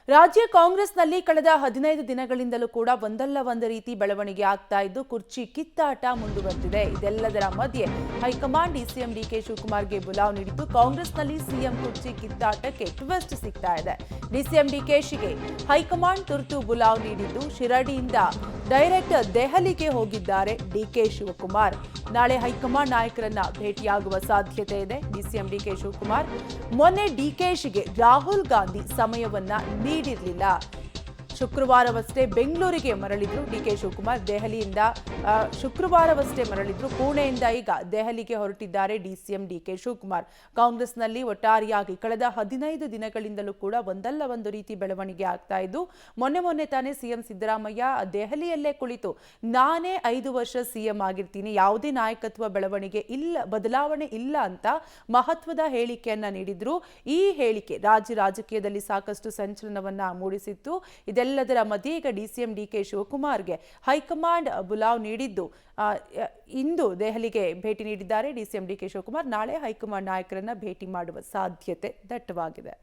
ರಾಜ್ಯ ಕಾಂಗ್ರೆಸ್ನಲ್ಲಿ ಕಳೆದ 15 ದಿನಗಳಿಂದಲೂ ಕೂಡ ಒಂದಲ್ಲ ಒಂದು ರೀತಿ ಬೆಳವಣಿಗೆ ಆಗ್ತಾ ಇದ್ದು ಕುರ್ಚಿ ಕಿತ್ತಾಟ ಮುಂದುವರೆದಿದೆ. ಇದೆಲ್ಲದರ ಮಧ್ಯೆ ಹೈಕಮಾಂಡ್ ಸಿಎಂ ಡಿಕೆ ಶಿವಕುಮಾರ್ಗೆ ಬುಲಾವ್ ನೀಡಿದ್ದು ಕಾಂಗ್ರೆಸ್ನಲ್ಲಿ ಸಿಎಂ ಕುರ್ಚಿ ಕಿತ್ತಾಟಕ್ಕೆ ಟ್ವಿಸ್ಟ್ ಸಿಗ್ತಾ ಇದೆ. ಡಿಸಿಎಂ ಡಿಕೆಶಿಗೆ ಹೈಕಮಾಂಡ್ ತುರ್ತು ಬುಲಾವ್ ನೀಡಿದ್ದು ಶಿರಡಿಯಿಂದ ಡೈರೆಕ್ಟ್ ದೆಹಲಿಗೆ ಹೋಗಿದ್ದಾರೆ ಡಿಕೆ ಶಿವಕುಮಾರ್. ನಾಳೆ ಹೈಕಮಾಂಡ್ ನಾಯಕರನ್ನ ಭೇಟಿಯಾಗುವ ಸಾಧ್ಯತೆ ಇದೆ. ಡಿಸಿಎಂ ಡಿಕೆ ಶಿವಕುಮಾರ್ ಮೊನ್ನೆ ಡಿಕೆಶಿಗೆ ರಾಹುಲ್ ಗಾಂಧಿ ಸಮಯವನ್ನ ನೀಡಿರಲಿಲ್ಲ. ಶುಕ್ರವಾರವಷ್ಟೇ ಬೆಂಗಳೂರಿಗೆ ಮರಳಿದ್ರು ಡಿಕೆ ಶಿವಕುಮಾರ್. ದೆಹಲಿಯಿಂದ ಶುಕ್ರವಾರವಷ್ಟೇ ಮರಳಿದ್ರು. ಪುಣೆಯಿಂದ ಈಗ ದೆಹಲಿಗೆ ಹೊರಟಿದ್ದಾರೆ ಡಿಸಿಎಂ ಡಿಕೆ ಶಿವಕುಮಾರ್. ಕಾಂಗ್ರೆಸ್ನಲ್ಲಿ ಒಟ್ಟಾರೆಯಾಗಿ ಕಳೆದ 15 ದಿನಗಳಿಂದಲೂ ಕೂಡ ಒಂದಲ್ಲ ಒಂದು ರೀತಿ ಬೆಳವಣಿಗೆ ಆಗ್ತಾ ಇದ್ದು ಮೊನ್ನೆ ತಾನೇ ಸಿಎಂ ಸಿದ್ದರಾಮಯ್ಯ ದೆಹಲಿಯಲ್ಲೇ ಕುಳಿತು ನಾನೇ 5 ವರ್ಷ ಸಿಎಂ ಆಗಿರ್ತೀನಿ, ಯಾವುದೇ ನಾಯಕತ್ವ ಬೆಳವಣಿಗೆ ಇಲ್ಲ, ಬದಲಾವಣೆ ಇಲ್ಲ ಅಂತ ಮಹತ್ವದ ಹೇಳಿಕೆಯನ್ನ ನೀಡಿದ್ರು. ಈ ಹೇಳಿಕೆ ರಾಜ್ಯ ರಾಜಕೀಯದಲ್ಲಿ ಸಾಕಷ್ಟು ಸಂಚಲನವನ್ನ ಮೂಡಿಸಿತ್ತು. ಇದೆಲ್ಲದರ ಮಧ್ಯೆ ಈಗ ಡಿಸಿಎಂ ಡಿಕೆ ಶಿವಕುಮಾರ್ಗೆ ಹೈಕಮಾಂಡ್ ಬುಲಾವ್ ನೀಡಿದ್ದು ಇಂದು ದೆಹಲಿಗೆ ಭೇಟಿ ನೀಡಿದ್ದಾರೆ ಡಿಸಿಎಂ ಡಿಕೆ ಶಿವಕುಮಾರ್. ನಾಳೆ ಹೈಕಮಾಂಡ್ ನಾಯಕರನ್ನ ಭೇಟಿ ಮಾಡುವ ಸಾಧ್ಯತೆ ದಟ್ಟವಾಗಿದೆ.